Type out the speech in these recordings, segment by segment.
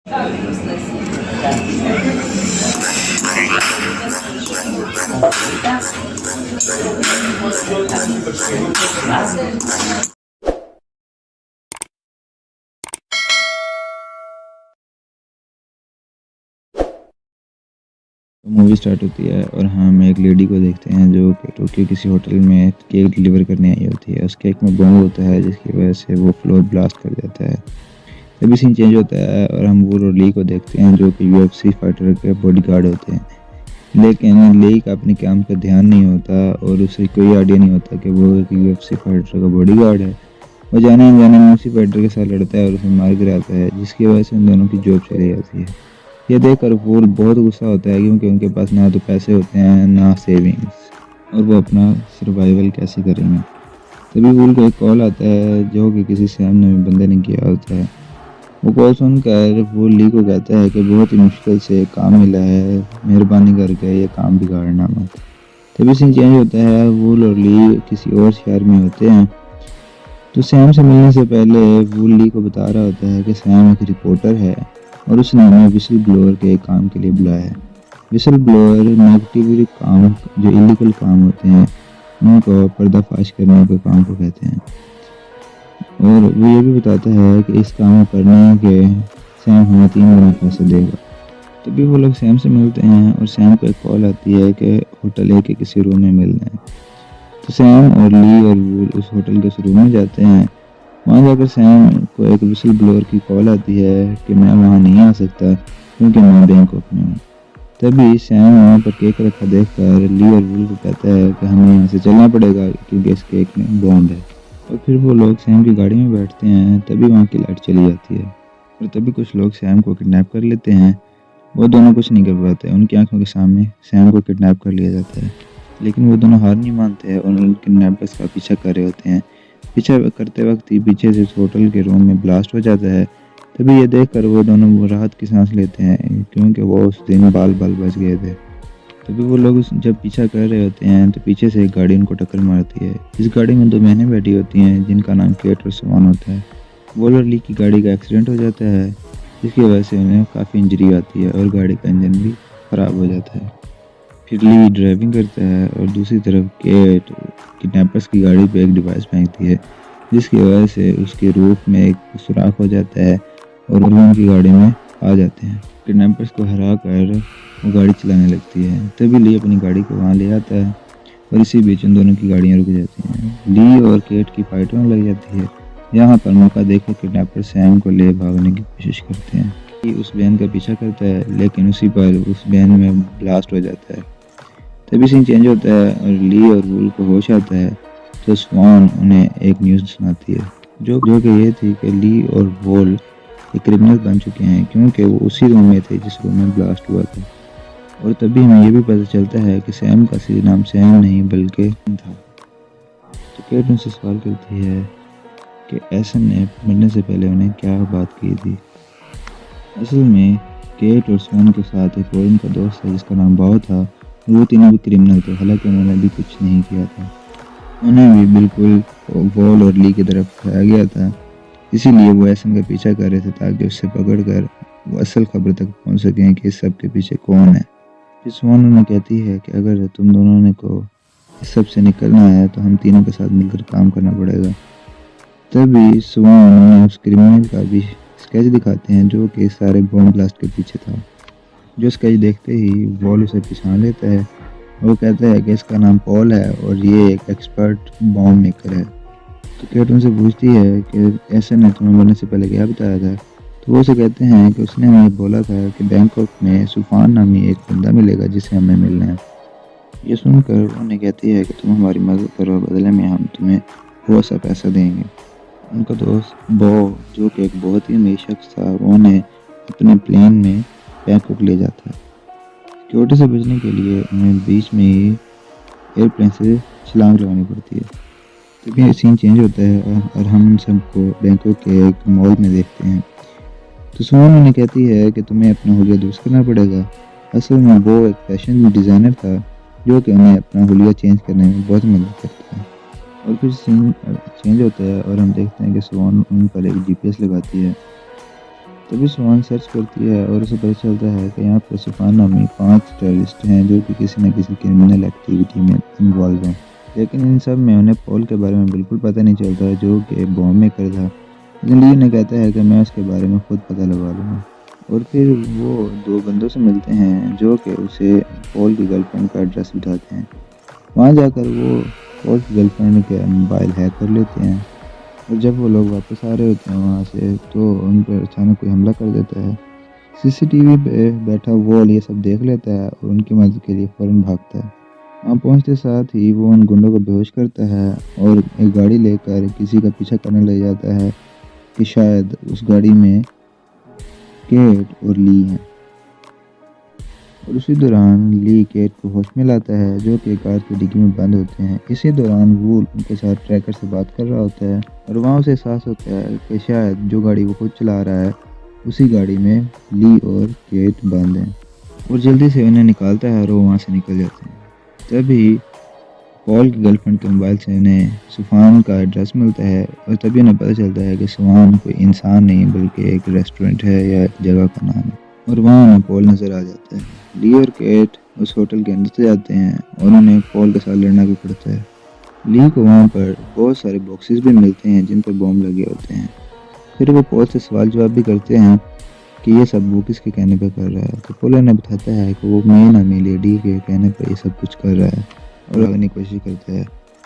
Movie start होती है और हम एक लेडी को देखते हैं जो कि टोक्यो किसी होटल में केक डिलीवर करने आई होती है। उस केक में बम होता है जिसकी वजह से वो फ्लोर ब्लास्ट कर जाता है। तभी सीन चेंज होता है और हम वो ली को देखते हैं जो कि यूएफसी फाइटर के बॉडीगार्ड होते हैं। लेकिन ली का अपने काम पर ध्यान नहीं होता और उसे कोई आइडिया नहीं होता कि वो एक यूएफसी फाइटर का बॉडीगार्ड है। वो जाने अनजाने में उसी फाइटर के साथ लड़ता है और उसे मार गिराता है, जिसकी वजह से उन दोनों की जॉब चली जाती है। ये देखकर वूल बहुत गुस्सा होता है क्योंकि उनके पास ना तो पैसे होते हैं ना सेविंग्स, और वो अपना सर्वाइवल कैसे करेंगे। तभी वूल को एक कॉल आता है जो कि किसी सैम नामी बंदे ने किया होता है। वो कॉल सुनकर वूल ली को कहता है कि बहुत ही मुश्किल से काम मिला है, मेहरबानी करके ये काम बिगाड़ना मत। तभी सीन चेंज होता है, वूल और ली किसी और शहर में होते हैं। तो सैम से मिलने से पहले वूल ली को बता रहा होता है कि सैम एक रिपोर्टर है और उसने हमें विसल ब्लोअर के काम के लिए बुलाया है। विसल ब्लोअर नेगेटिव काम, जो इलीगल काम होते हैं, उनको पर्दाफाश करने के काम को कहते हैं। और वो ये भी बताता है कि इस काम को करने के सैम हमें 3 गुना पैसे देगा। तभी वो लोग सैम से मिलते हैं और सैम को एक कॉल आती है कि होटल ए के किसी रूम में मिलना है। तो सैम और ली और वूल उस होटल के उस रूम में जाते हैं। वहाँ जाकर सैम को एक विसल ब्लोअर की कॉल आती है कि मैं वहाँ नहीं आ सकता क्योंकि मैं बैंकॉक में हूँ। तभी सैम वहाँ पर केक रखा देखकर ली और वूल को कहता है कि हमें यहाँ से चलना पड़ेगा क्योंकि इस केक में बॉम्ब है। और फिर वो लोग सैम की गाड़ी में बैठते हैं। तभी वहाँ की लाइट चली जाती है और तभी कुछ लोग सैम को किडनैप कर लेते हैं। वो दोनों कुछ नहीं कर पाते, उनकी आंखों के सामने सैम को किडनैप कर लिया जाता है। लेकिन वो दोनों हार नहीं मानते और उन किडनैपर्स का पीछा कर रहे होते हैं। पीछा करते वक्त ही पीछे से होटल के रूम में ब्लास्ट हो जाता है। तभी ये देखकर वो दोनों राहत की सांस लेते हैं क्योंकि वो उस दिन बाल बच गए थे। तभी वो लोग जब पीछा कर रहे होते हैं तो पीछे से एक गाड़ी उनको टक्कर मारती है। इस गाड़ी में 2 बहनें बैठी होती हैं जिनका नाम केट और सवान होता है। वॉल और ली की गाड़ी का एक्सीडेंट हो जाता है जिसकी वजह से उन्हें काफ़ी इंजरी आती है और गाड़ी का इंजन भी ख़राब हो जाता है। फिर ली ड्राइविंग करता है और दूसरी तरफ केट किडनैपर्स की गाड़ी पे एक डिवाइस फेंकती है जिसकी वजह से उसके रूफ में एक सुराख हो जाता है और वो उनकी गाड़ी में आ जाते हैं। किडनैपर्स को हरा कर वो गाड़ी चलाने लगती है। तभी ली अपनी गाड़ी को वहाँ ले आता है और इसी बीच उन दोनों की गाड़ियाँ रुक जाती हैं। ली और केट की फाइट होने लग जाती है। यहाँ पर मौका देखकर किडनैपर सैम को ले भागने की कोशिश करते हैं। ली उस वैन का पीछा करता है लेकिन उसी पर उस वैन में ब्लास्ट हो जाता है। तभी सीन चेंज होता है और ली और वूल को होश आता है तो स्वान उन्हें एक न्यूज़ सुनाती है जो कि ये थी कि ली और वोल एक क्रिमिनल बन चुके हैं क्योंकि वो उसी रूम में थे जिस रूम में ब्लास्ट हुआ था। और तभी हमें ये भी पता चलता है कि सैम का असली नाम सैम नहीं बल्कि था। तो केट उनसे सवाल करती है कि एसन ने मरने से पहले उन्हें क्या बात की थी। असल में केट और स्वान के साथ एक और उनका दोस्त है जिसका नाम बाओ था। वो तीनों भी क्रिमिनल थे, हालांकि उन्होंने भी कुछ नहीं किया था। उन्हें भी बिल्कुल वॉल और ली की तरफ उठाया गया था, इसीलिए वो एसन का पीछा कर रहे थे ताकि उससे पकड़कर वो असल खबर तक पहुंच सकें कि इस सब के पीछे कौन है। फिर स्वान उन्हें कहती है कि अगर तुम दोनों ने को इस सब से निकलना है तो हम तीनों के साथ मिलकर काम करना पड़ेगा। तभी स्वान उन्हें उस क्रिमिनल का भी स्केच दिखाते हैं जो कि सारे बॉम्ब ब्लास्ट के पीछे था। जो स्केच देखते ही वॉल उसे पहचान लेता है। वो कहता है कि इसका नाम पॉल है और ये एक एक्सपर्ट बॉम्ब मेकर है। तो केट उनसे पूछती है कि ऐसे ने तुम्हें मरने से पहले क्या बताया था। तो वो उसे कहते हैं कि उसने हमें बोला था कि बैंकॉक में सुफान नामी एक बंदा मिलेगा जिसे हमें मिलना है। ये सुनकर उन्हें कहती है कि तुम हमारी मदद करो, बदले में हम तुम्हें बहुत सा पैसा देंगे। उनका दोस्त बो, जो कि एक बहुत ही अमीर शख्स था, वो उन्हें अपने प्लेन में बैंकॉक ले जाता है। सिक्योरिटी से बचने के लिए उन्हें बीच में ही एयरप्लेन से छलांग लगानी पड़ती है। तभी सीन चेंज होता है और हम सबको बैंकॉक के एक मॉल में देखते हैं। तो सुमन उन्हें कहती है कि तुम्हें अपना हुलिया दुरुस्त करना पड़ेगा। असल में वो एक फैशन डिज़ाइनर था जो कि उन्हें अपना हुलिया चेंज करने में बहुत मदद करता है। और फिर सीन चेंज होता है और हम देखते हैं कि सुमन उन पर एक GPS लगाती है तभी सुहान सर्च करती है और उसे पता चलता है कि यहाँ पर सुफान नामी 5 टेररिस्ट हैं जो कि किसी न किसी क्रिमिनल एक्टिविटी में इन्वॉल्व हैं। लेकिन इन सब में उन्हें पॉल के बारे में बिल्कुल पता नहीं चलता जो कि बॉम्ब मेकर था। लेकिन ली उन्हें कहता है कि मैं उसके बारे में खुद पता लगा लूँगा। और फिर वो 2 बंदों से मिलते हैं जो कि उसे पॉल की गर्लफ्रेंड का एड्रेस बताते हैं। वहाँ जाकर वो पॉल की गर्लफ्रेंड के मोबाइल हैक कर लेते हैं। और जब वो लोग वापस आ रहे होते हैं वहाँ से तो उन पर अचानक कोई हमला कर देता है। सीसीटीवी पे बैठा वॉल ये सब देख लेता है और उनकी मदद के लिए फ़ौरन भागता है। वहाँ पहुँचते साथ ही वो उन गुंडों को बेहोश करता है और एक गाड़ी लेकर किसी का पीछा करने लग जाता है कि शायद उस गाड़ी में केट और ली हैं। और उसी दौरान ली केट को होश में लाता है जो कि कार की डिग्गी में बंद होते हैं। इसी दौरान वूल उनके साथ ट्रैकर से बात कर रहा होता है और वहाँ उसे एहसास होता है कि शायद जो गाड़ी वो खुद चला रहा है उसी गाड़ी में ली और केट बंद हैं। और जल्दी से उन्हें निकालता है और वो वहाँ से निकल जाते हैं। तभी पॉल की गर्लफ्रेंड के मोबाइल से उन्हें सुफान का एड्रेस मिलता है और तभी उन्हें पता चलता है कि सुफान कोई इंसान नहीं बल्कि एक रेस्टोरेंट है या एक जगह का नाम है। और वहाँ उन्हें पॉल नज़र आ जाता है। ली और केट उस होटल के अंदर से जाते हैं और उन्हें पॉल के साथ लड़ना भी पड़ता है। ली को वहाँ पर बहुत सारे बॉक्सेस भी मिलते हैं जिन पर बॉम्ब लगे होते हैं। फिर वो पॉल से सवाल जवाब भी करते हैं कि ये सब वो किसके कहने पर कर रहा है। तो पॉल उन्हें बताता है कि वो मैं नामी लेडी के कहने पर ये सब कुछ कर रहा है और भागने की कोशिश करता है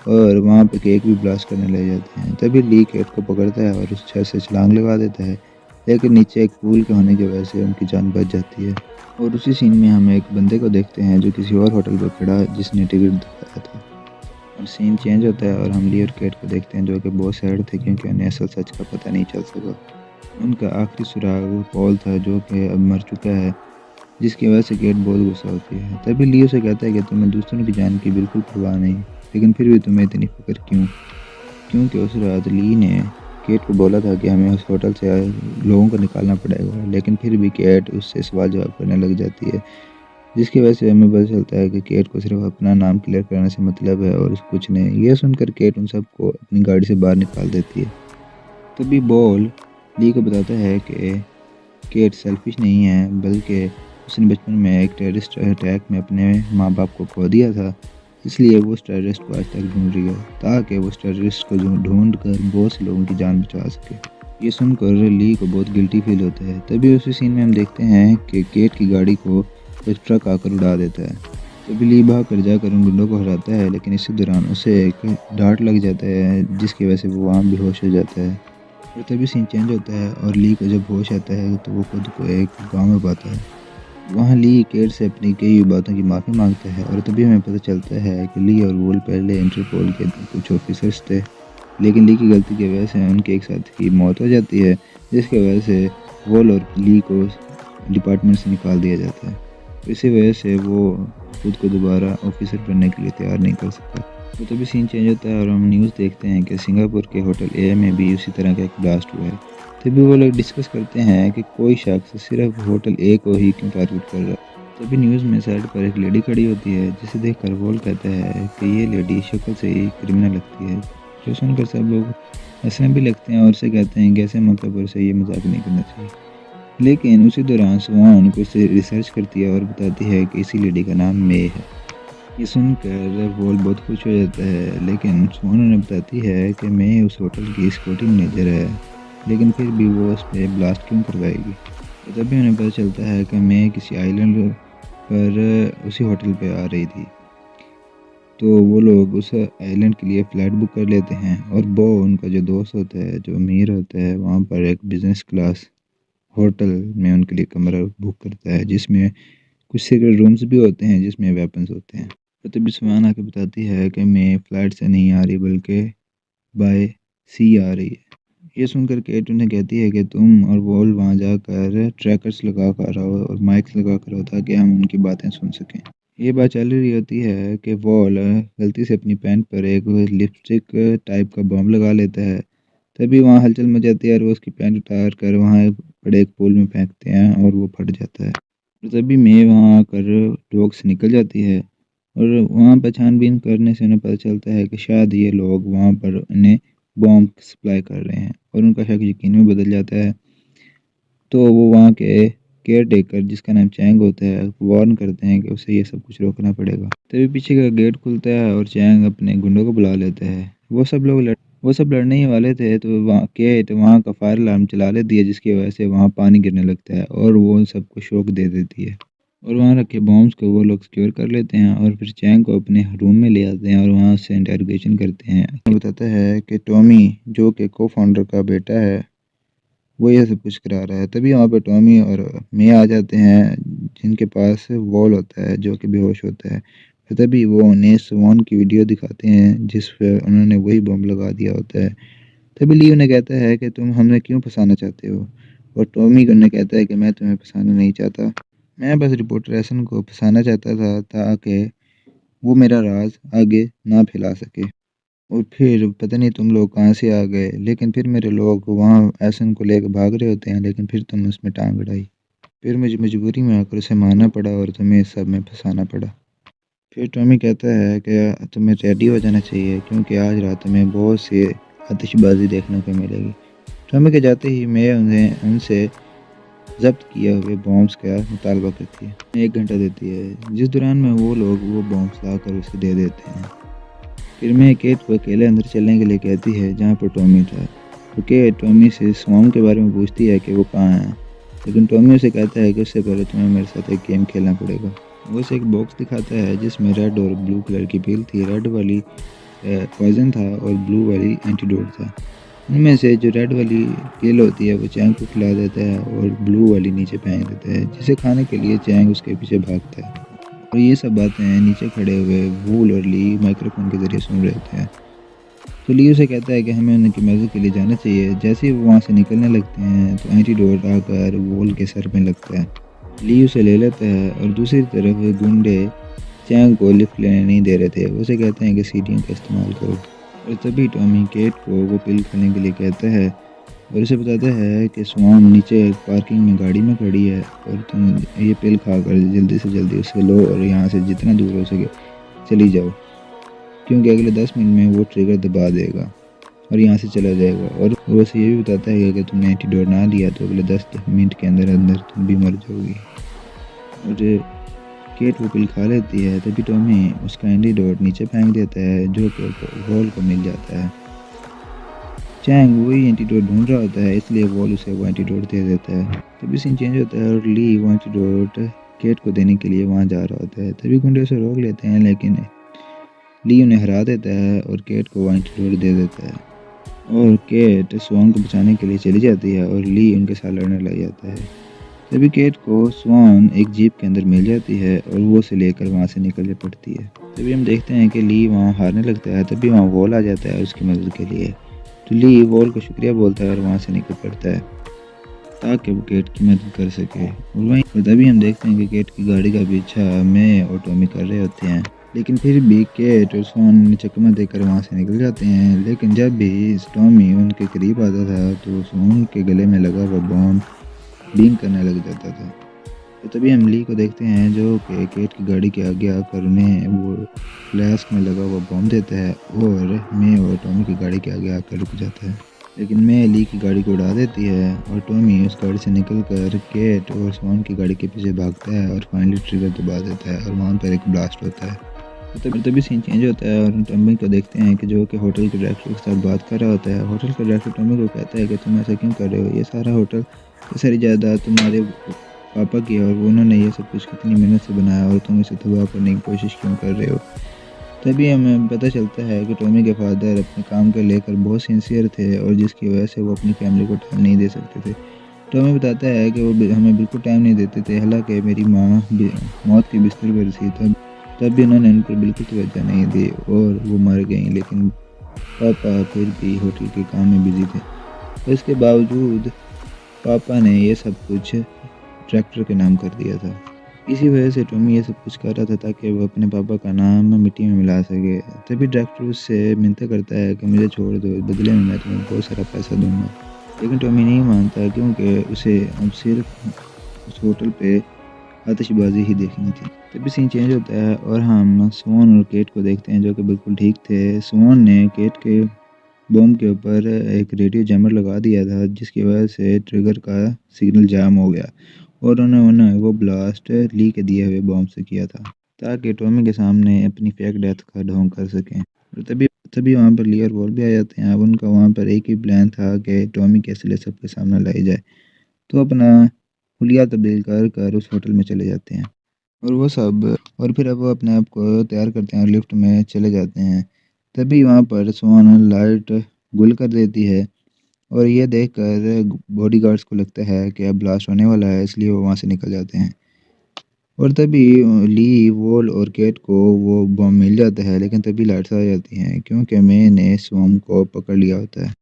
और वहाँ पे केक भी ब्लास्ट करने लग जाते हैं। तभी ली केट को पकड़ता है और उस छत से छलांग लगा देता है, लेकिन नीचे एक पूल के होने की वजह से उनकी जान बच जाती है। और उसी सीन में हम एक बंदे को देखते हैं जो किसी और होटल पर खड़ा जिसने टिकट दिखाया था। और सीन चेंज होता है और हम ली और केट को देखते हैं जो कि बहुत सैड थे क्योंकि उन्हें असल सच का पता नहीं चल सका। उनका आखिरी सुराग पॉल था जो कि अब मर चुका है, जिसकी वजह से केट बहुत गुस्सा होती है। तभी ली उसे कहता है कि तुम्हें दूसरों की जान की बिल्कुल परवाह नहीं, लेकिन फिर भी तुम्हें इतनी फिक्र क्यों? क्योंकि उस रात ली ने केट को बोला था कि हमें उस होटल से लोगों को निकालना पड़ेगा, लेकिन फिर भी केट उससे सवाल जवाब करने लग जाती है, जिसकी वजह से हमें पता चलता है कि केट को सिर्फ अपना नाम क्लियर कराने से मतलब है और कुछ नहीं। यह सुनकर केट उन सबको अपनी गाड़ी से बाहर निकाल देती है। तभी बॉल ली को बताता है कि केट सेल्फिश नहीं है बल्कि उसने बचपन में एक टेररिस्ट अटैक में अपने माँ बाप को खो दिया था, इसलिए वो उस टेररिस्ट को आज तक ढूंढ रही है ताकि वो उस टेररिस्ट को ढूंढ कर बहुत से लोगों की जान बचा सके। ये सुनकर ली को बहुत गिल्टी फील होता है। तभी उसी सीन में हम देखते हैं कि केट की गाड़ी को एक ट्रक आकर उड़ा देता है। तभी ली भाग कर जाकर उन गुंडों को हराता है, लेकिन इसी दौरान उसे एक डांट लग जाता है जिसकी वजह से वो वहाँ बेहोश हो जाता है। और तभी सीन चेंज होता है और ली को जब होश आता है तो वो खुद को एक गांव में पाता है। वहाँ ली केट से अपनी कई बातों की माफ़ी मांगता है और तभी हमें पता चलता है कि ली और वोल पहले इंटरपोल के कुछ ऑफिसर्स थे, लेकिन ली की गलती की वजह से उनके एक साथी की मौत हो जाती है, जिसकी वजह से वोल और ली को डिपार्टमेंट से निकाल दिया जाता है। इसी वजह से वो खुद को दोबारा ऑफिसर बनने के लिए तैयार नहीं कर सकता। तो तभी सीन चेंज होता है और हम न्यूज़ देखते हैं कि सिंगापुर के होटल ए में भी उसी तरह का एक ब्लास्ट हुआ है। तभी वो लोग डिस्कस करते हैं कि कोई शख्स सिर्फ होटल ए को ही क्यों टारगेट कर रहा है। तभी न्यूज़ में साइड पर एक लेडी खड़ी होती है जिसे देखकर वोल कहता है कि ये लेडी शक्ल से ही क्रिमिनल लगती है, जो सुनकर सब लोग हंसने भी लगते हैं और उसे कहते हैं कि ऐसे मौके पर उसे ये मजाक नहीं करना चाहिए। लेकिन उसी दौरान सुहान कुछ रिसर्च करती है और बताती है कि इसी लेडी का नाम मे है। ये सुनकर वोल बहुत खुश हो जाता है, लेकिन सुहान उन्हें बताती है कि मे उस होटल की सिक्योरिटी मैनेजर है, लेकिन फिर भी वो उस पर ब्लास्ट क्यों करवाएगी। तो तभी उन्हें पता चलता है कि मे किसी आइलैंड पर उसी होटल पे आ रही थी। तो वो लोग उस आइलैंड के लिए फ़्लाइट बुक कर लेते हैं और वो उनका जो दोस्त होता है जो अमीर होता है वहाँ पर एक बिज़नेस क्लास होटल में उनके लिए कमरा बुक करता है, जिसमें कुछ सीक्रेट रूम्स भी होते हैं जिसमें वेपन्स होते हैं। तो तभी सुहाना आके बताती है कि मैं फ़्लाइट से नहीं आ रही बल्कि बाय सी आ रही है। ये सुनकर केट उन्हें कहती है कि तुम और वॉल वहाँ जाकर ट्रैकर्स लगा कर आओ और माइक्स लगा कर आओ ताकि हम उनकी बातें सुन सकें। ये बात चल रही होती है कि वॉल गलती से अपनी पैंट पर एक लिपस्टिक टाइप का बम लगा लेता है। तभी वहाँ हलचल मच जाती है और वो उसकी पैंट उतार कर वहाँ बड़े एक पूल में फेंकते हैं और वो फट जाता है। और तभी मैं वहाँ आकर लोग से निकल जाती है और वहाँ पर छानबीन करने से उन्हें पता चलता है कि शायद ये लोग वहाँ पर उन्हें बॉम्ब सप्लाई कर रहे हैं और उनका शक यकीन में बदल जाता है। तो वो वहाँ के केयर टेकर जिसका नाम चैंग होता है वार्न करते हैं कि उसे ये सब कुछ रोकना पड़ेगा। तभी पीछे का गेट खुलता है और चैंग अपने गुंडों को बुला लेता है। वो सब लड़ने ही वाले थे तो वहाँ केट वहाँ का फायर अलार्म चला लेती है, जिसकी वजह से वहाँ पानी गिरने लगता है और वो उन सबको शॉक दे देती है। और वहाँ रखे बॉम्ब्स को वो लोग सिक्योर कर लेते हैं और फिर चैंग को अपने रूम में ले आते हैं और वहाँ से इंटरोगेशन करते हैं। बताता है कि टॉमी जो कि को फाउंडर का बेटा है वो ये सब कुछ करा रहा है। तभी वहाँ पे टॉमी और मे आ जाते हैं जिनके पास वॉल होता है जो कि बेहोश होता है। फिर तभी वो उन्हें स्वान की वीडियो दिखाते हैं जिस पर उन्होंने वही बम लगा दिया होता है। तभी ली उन्हें कहता है कि तुम हमें क्यों फंसाना चाहते हो, और टॉमी उन्हें कहता है कि मैं तुम्हें फंसाना नहीं चाहता, मैं बस रिपोर्टर एसन को फंसाना चाहता था ताकि वो मेरा राज आगे ना फैला सके। और फिर पता नहीं तुम लोग कहाँ से आ गए, लेकिन फिर मेरे लोग वहाँ एसन को लेकर भाग रहे होते हैं, लेकिन फिर तुम उसमें टांग अड़ाई। फिर मुझे मजबूरी में आकर उसे मारना पड़ा और तुम्हें इस सब में फंसाना पड़ा। फिर टॉमी कहता है कि तुम्हें रेडी हो जाना चाहिए क्योंकि आज रात तुम्हें बहुत सी आतिशबाजी देखने को मिलेगी। टॉमी के जाते ही मैं उन्हें उनसे जब्त किए हुए बॉम्ब्स का मुतालबा करती है। 1 घंटा देती है जिस दौरान में वो लोग वो बॉम्ब्स लाकर उसे दे देते हैं। फिर मैं केट को अकेले अंदर चलने के लिए कहती है जहाँ पर टॉमी था। तो केट टॉमी से स्वाम के बारे में पूछती है कि वो कहाँ है, लेकिन टॉमी उसे कहता है कि उससे पहले तुम्हें मेरे साथ एक गेम खेलना पड़ेगा। वो उसे एक बॉक्स दिखाता है जिसमें रेड और ब्लू कलर की पिल थी। रेड वाली पॉइजन था और ब्लू वाली एंटीडोट था। उनमें से जो रेड वाली पिल होती है वो चैंग को खिला देता है और ब्लू वाली नीचे फेंक देता है, जिसे खाने के लिए चैंग उसके पीछे भागता है। और ये सब बातें नीचे खड़े हुए वूल और ली माइक्रोफोन के जरिए सुन रहे होते हैं। तो ली उसे कहता है कि हमें उनकी मदद के लिए जाना चाहिए। जैसे ही वो वहाँ से निकलने लगते हैं तो एंटीडोट आकर वूल के सर में लगता है। ली उसे ले लेता है और दूसरी तरफ गुंडे चैंग को लिफ्ट लेने नहीं दे रहे थे। उसे कहते हैं कि सीढ़ियों का इस्तेमाल करो। और तभी टॉमी केट को वो पिल खाने के लिए कहता है और उसे बताता है कि स्वान नीचे पार्किंग में गाड़ी में खड़ी है और तुम ये पिल खाकर जल्दी से जल्दी उसे लो और यहाँ से जितना दूर हो सके चली जाओ, क्योंकि अगले 10 मिनट में वो ट्रिगर दबा देगा और यहाँ से चला जाएगा। और वो उसे ये भी बताता है कि अगर तुमने एंटीडोट ना लिया तो अगले 10 मिनट के अंदर अंदर तुम भी मर जाओगी। और केट वो पिल खा लेती है। तभी टॉमी उसका एंटीडोट नीचे फेंक देता है जो कि वॉल को मिल जाता है। चैंग वही एंटीडोट ढूंढ रहा होता है, इसलिए वॉल उसे वो एंटीडोट दे देता है। तभी सीन चेंज होता है और ली वो एंटीडोट केट को देने के लिए वहाँ जा रहा होता है। तभी गुंडे उसे रोक लेते हैं, लेकिन ली उन्हें हरा देता है और केट को वो एंटीडोट दे देता है। और केट स्वान को बचाने के लिए चली जाती है और ली उनके साथ लड़ने लग जाता है। तभी केट को स्वान एक जीप के अंदर मिल जाती है और वो उसे लेकर वहाँ से निकल पड़ती है। तभी हम देखते हैं कि ली वहाँ हारने लगता है। तभी वहाँ वॉल आ जाता है उसकी मदद के लिए। तो ली वॉल को शुक्रिया बोलता है और वहाँ से निकल पड़ता है ताकि वो केट की मदद कर सके। और तभी हम देखते हैं कि केट की गाड़ी का पीछा मैं और टॉमी कर रहे होते हैं, लेकिन फिर भी केट और स्वान चकमा देकर वहाँ से निकल जाते हैं। लेकिन जब भी टॉमी उनके करीब आता था तो स्वान के गले में लगा हुआ बॉम्ब ब्लिंक करने लग जाता था। तो तभी हम ली को देखते हैं जो कि केट की गाड़ी के आगे आकर उन्हें वो फ्लैस्क में लगा हुआ बॉम्ब देता है और मैं और टॉमी की गाड़ी के आगे आकर रुक जाता है। लेकिन मैं ली की गाड़ी को उड़ा देती है और टॉमी उस गाड़ी से निकलकर केट और स्वान की गाड़ी के पीछे भागता है और फाइनली ट्रिगर दबा देता है और वहाँ पर एक ब्लास्ट होता है। तो तभी सीन चेंज होता है और टॉमी को देखते हैं कि जो कि होटल के डायरेक्टर के साथ बात कर रहा होता है। होटल का डायरेक्टर टॉमी को कहता है कि तुम ऐसा क्यों कर रहे हो, ये सारा होटल ये सारी जायदाद तुम्हारे पापा की है और उन्होंने ये सब कुछ कितनी मेहनत से बनाया और तुम इसे तबाह करने की कोशिश क्यों कर रहे हो। तभी हमें पता चलता है कि टॉमी के फादर अपने काम को लेकर बहुत सिंसियर थे और जिसकी वजह से वो अपनी फैमिली को टाइम नहीं दे सकते थे। टॉमी बताता है कि वो हमें बिल्कुल टाइम नहीं देते थे, हालांकि मेरी माँ मौत के बिस्तर पर थी तब भी उन्होंने उन पर बिल्कुल तवज्जो नहीं दी और वो मर गई। लेकिन पापा फिर भी होटल के काम में बिजी थे। तो इसके बावजूद पापा ने ये सब कुछ ट्रैक्टर के नाम कर दिया था। इसी वजह से टॉमी ये सब कुछ कर रहा था ताकि वो अपने पापा का नाम मिट्टी में मिला सके। तभी ट्रैक्टर उससे मिन्नत करता है कि मुझे छोड़ दो, बदले में मैं तुम्हें बहुत सारा पैसा दूंगा। लेकिन टॉमी नहीं मानता क्योंकि उसे अब सिर्फ उस होटल पे आतिशबाजी ही देखनी थी। तभी सीन चेंज होता है और हम स्वान और केट को देखते हैं जो कि बिल्कुल ठीक थे। स्वान ने केट के बम के ऊपर एक रेडियो जैमर लगा दिया था जिसकी वजह से ट्रिगर का सिग्नल जाम हो गया और उन्होंने वो ब्लास्ट ली के दिए हुए बम से किया था ताकि टॉमी के सामने अपनी फेक डेथ का ढोंग कर सकें। और तभी तभी वहाँ पर ली और वॉल भी आ जाते हैं। अब उनका वहाँ पर एक ही प्लान था कि टॉमी के असलियत सबके सामने लाई जाए, तो अपना हुलिया तब्दील कर कर उस होटल में चले जाते हैं और वो सब और फिर अब वो अपने आप को तैयार करते हैं और लिफ्ट में चले जाते हैं। तभी वहाँ पर स्वान लाइट गुल कर देती है और ये देखकर बॉडीगार्ड्स को लगता है कि अब ब्लास्ट होने वाला है, इसलिए वो वहाँ से निकल जाते हैं। और तभी ली, वॉल और केट को वो बम मिल जाता है, लेकिन तभी लाइट्स आ जाती हैं क्योंकि मे ने स्वॉर्म को पकड़ लिया होता है।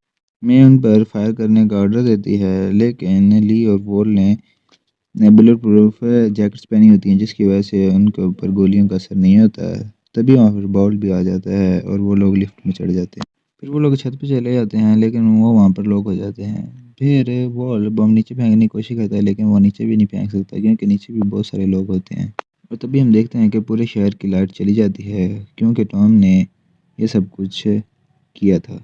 मे उन पर फायर करने का ऑर्डर देती है, लेकिन ली और वॉल ने बुलेट प्रूफ जैकेट्स पहनी होती हैं जिसकी वजह से उनके ऊपर गोलियों का असर नहीं होता है। तभी वहाँ पर बाउल भी आ जाता है और वो लोग लिफ्ट में चढ़ जाते हैं। फिर वो लोग छत पे चले जाते हैं, लेकिन वो वहाँ पर लॉक हो जाते हैं। फिर बॉल बम नीचे फेंकने की कोशिश करता है, लेकिन वो नीचे भी नहीं फेंक सकता क्योंकि नीचे भी बहुत सारे लोग होते हैं। और तभी हम देखते हैं कि पूरे शहर की लाइट चली जाती है क्योंकि टॉम ने ये सब कुछ किया था।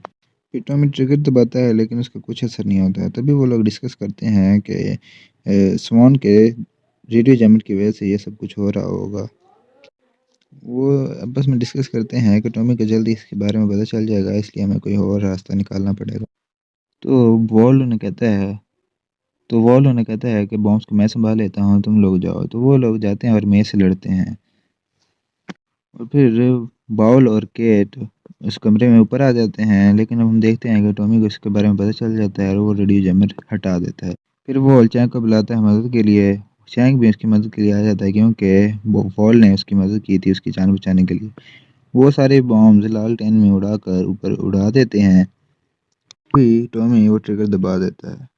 फिर टॉमी ट्रिगर दबाता है, लेकिन उसका कुछ असर नहीं होता है। तभी वो लोग डिस्कस करते हैं कि स्वान के रेडियो जैमर की वजह से ये सब कुछ हो रहा होगा। वो आपस में डिस्कस करते हैं कि टॉमी को जल्दी इसके बारे में पता चल जाएगा, इसलिए हमें कोई और रास्ता निकालना पड़ेगा। तो वॉल उन्हें कहता है कि बॉम्ब्स को मैं संभाल लेता हूँ, तुम लोग जाओ। तो वो लोग जाते हैं और मे से लड़ते हैं और फिर बाउल और केट उस कमरे में ऊपर आ जाते हैं, लेकिन अब हम देखते हैं कि टॉमी को इसके बारे में पता चल जाता है और वो रेडियो जैमर हटा देता है। फिर वो चैंक को बुलाता है मदद के लिए। चैंक भी उसकी मदद के लिए आ जाता है क्योंकि वो वॉल ने उसकी मदद की थी उसकी जान बचाने के लिए। वो सारे बॉम्ब्स लालटेन में उड़ाकर ऊपर उड़ा देते हैं। फिर टॉमी वो ट्रिगर दबा देता है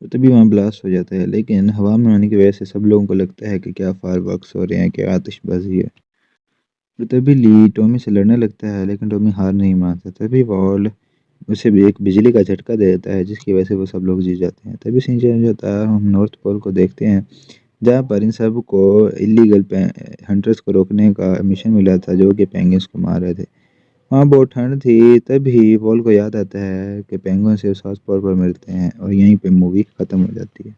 और तभी वहाँ ब्लास्ट हो जाता है, लेकिन हवा में होने की वजह से सब लोगों को लगता है कि क्या फायरवर्क्स हो रहे हैं, क्या आतिशबाजी है। और तभी ली टॉमी से लड़ने लगता है, लेकिन टॉमी हार नहीं मानता। तभी वॉल उसे भी एक बिजली का झटका दे देता है जिसकी वजह से वो सब लोग जीत जाते हैं। तभी सीन चेंज होता है, हम नॉर्थ पोल को देखते हैं जहाँ पर इन सब को इलीगल हंटर्स को रोकने का मिशन मिला था जो कि पेंगुइन्स को मार रहे थे। वहाँ बहुत ठंड थी, तभी वॉल को याद आता है कि पेंगुइन से साउथ पोल पर मिलते हैं और यहीं पे मूवी खत्म हो जाती है।